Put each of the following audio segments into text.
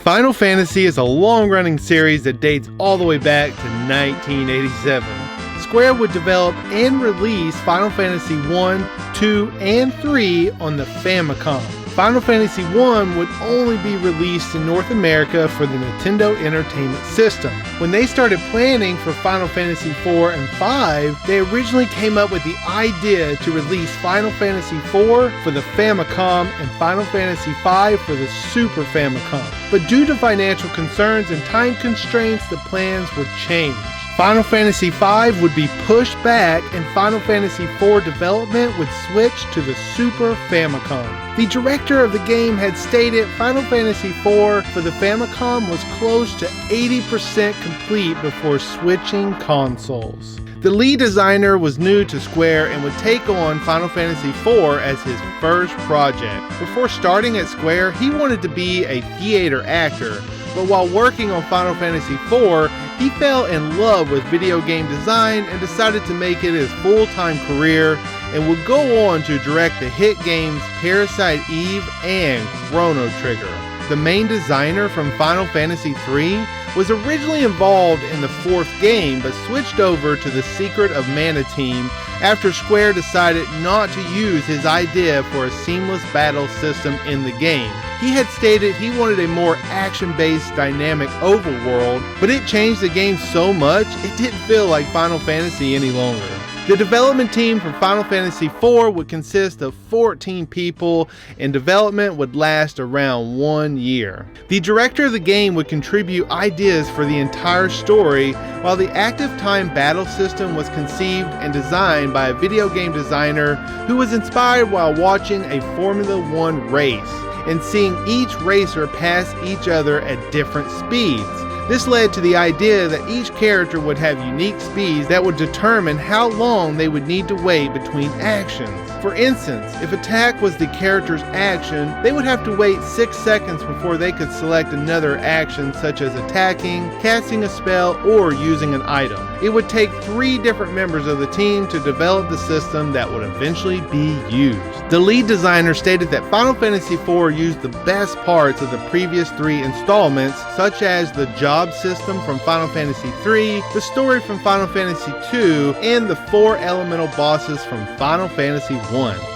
Final Fantasy is a long-running series that dates all the way back to 1987. Square would develop and release Final Fantasy 1, 2, and 3 on the Famicom. Final Fantasy 1 would only be released in North America for the Nintendo Entertainment System. When they started planning for Final Fantasy 4 and 5, they originally came up with the idea to release Final Fantasy 4 for the Famicom and Final Fantasy 5 for the Super Famicom. But due to financial concerns and time constraints, the plans were changed. Final Fantasy V would be pushed back and Final Fantasy IV development would switch to the Super Famicom. The director of the game had stated Final Fantasy IV for the Famicom was close to 80% complete before switching consoles. The lead designer was new to Square and would take on Final Fantasy IV as his first project. Before starting at Square, he wanted to be a theater actor, but while working on Final Fantasy IV, he fell in love with video game design and decided to make it his full-time career and would go on to direct the hit games Parasite Eve and Chrono Trigger. The main designer from Final Fantasy III was originally involved in the fourth game but switched over to the Secret of Mana team after Square decided not to use his idea for a seamless battle system in the game. He had stated he wanted a more action-based dynamic overworld, but it changed the game so much it didn't feel like Final Fantasy any longer. The development team for Final Fantasy IV would consist of 14 people and development would last around 1 year. The director of the game would contribute ideas for the entire story, while the active time battle system was conceived and designed by a video game designer who was inspired while watching a Formula One race and seeing each racer pass each other at different speeds. This led to the idea that each character would have unique speeds that would determine how long they would need to wait between actions. For instance, if attack was the character's action, they would have to wait 6 seconds before they could select another action such as attacking, casting a spell, or using an item. It would take 3 different members of the team to develop the system that would eventually be used. The lead designer stated that Final Fantasy IV used the best parts of the previous 3 installments, such as the job system from Final Fantasy III, the story from Final Fantasy II, and the 4 elemental bosses from Final Fantasy I.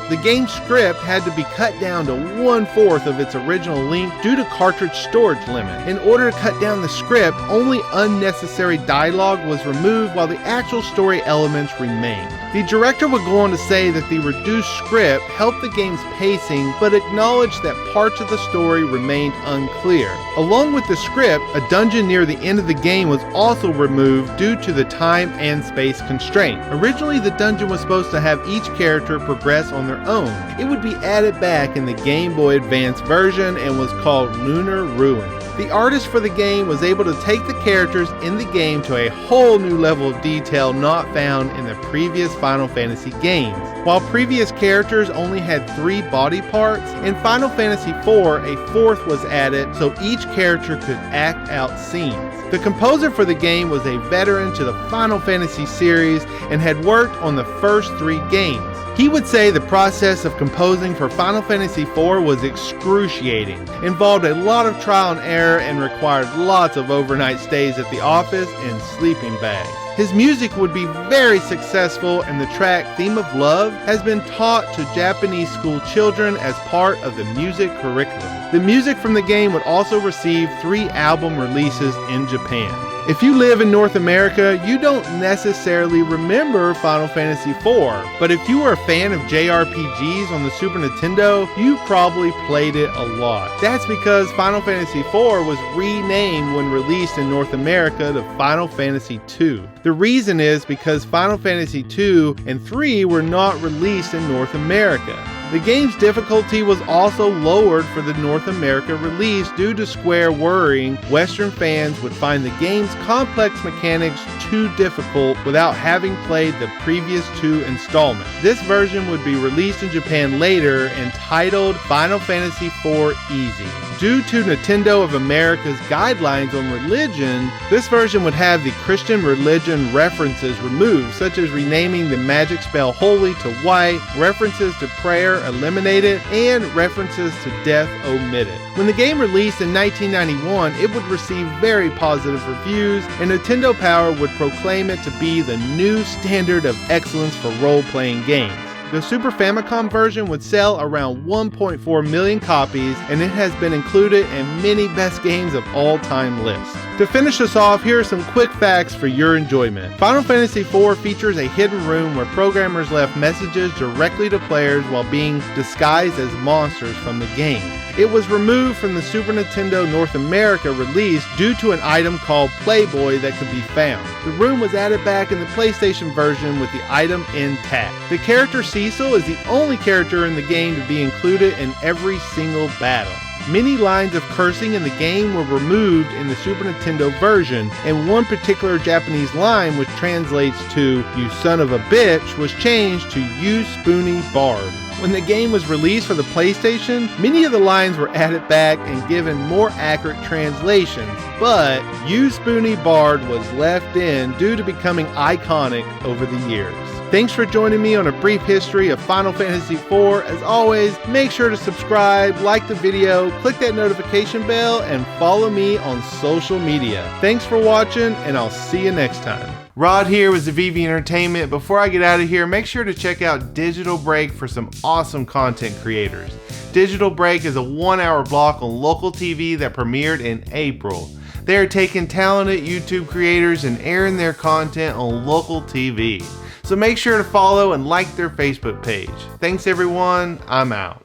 The game's script had to be cut down to 1/4 of its original length due to cartridge storage limit. In order to cut down the script, only unnecessary dialogue was removed while the actual story elements remained. The director would go on to say that the reduced script helped the game's pacing, but acknowledged that parts of the story remained unclear. Along with the script, a dungeon near the end of the game was also removed due to the time and space constraint. Originally, the dungeon was supposed to have each character progress on their own. It would be added back in the Game Boy Advance version and was called Lunar Ruin. The artist for the game was able to take the characters in the game to a whole new level of detail not found in the previous Final Fantasy games. While previous characters only had 3 body parts, in Final Fantasy IV a 4th was added so each character could act out scenes. The composer for the game was a veteran to the Final Fantasy series and had worked on the first 3 games. He would say the process of composing for Final Fantasy IV was excruciating, involved a lot of trial and error, and required lots of overnight stays at the office and sleeping bags. His music would be very successful, and the track Theme of Love has been taught to Japanese school children as part of the music curriculum. The music from the game would also receive 3 album releases in Japan. If you live in North America, you don't necessarily remember Final Fantasy IV, but if you were a fan of JRPGs on the Super Nintendo, you probably played it a lot. That's because Final Fantasy IV was renamed when released in North America to Final Fantasy II. The reason is because Final Fantasy II and III were not released in North America. The game's difficulty was also lowered for the North America release due to Square worrying Western fans would find the game's complex mechanics too difficult without having played the previous 2 installments. This version would be released in Japan later entitled Final Fantasy IV Easy. Due to Nintendo of America's guidelines on religion, this version would have the Christian religion references removed, such as renaming the magic spell Holy to White, references to prayer eliminated and references to death omitted. When the game released in 1991, it would receive very positive reviews, and Nintendo Power would proclaim it to be the new standard of excellence for role-playing games. The Super Famicom version would sell around 1.4 million copies, and it has been included in many best games of all time lists. To finish us off, here are some quick facts for your enjoyment. Final Fantasy IV features a hidden room where programmers left messages directly to players while being disguised as monsters from the game. It was removed from the Super Nintendo North America release due to an item called Playboy that could be found. The room was added back in the PlayStation version with the item intact. The character Cecil is the only character in the game to be included in every single battle. Many lines of cursing in the game were removed in the Super Nintendo version, and one particular Japanese line, which translates to "you son of a bitch," was changed to "you spoony bard." When the game was released for the PlayStation, many of the lines were added back and given more accurate translations, but "you spoony bard" was left in due to becoming iconic over the years. Thanks for joining me on a brief history of Final Fantasy IV. As always, make sure to subscribe, like the video, click that notification bell, and follow me on social media. Thanks for watching, and I'll see you next time. Rod here with Zivivi Entertainment. Before I get out of here, make sure to check out Digital Break for some awesome content creators. Digital Break is a 1-hour block on local TV that premiered in April. They are taking talented YouTube creators and airing their content on local TV. So make sure to follow and like their Facebook page. Thanks everyone, I'm out.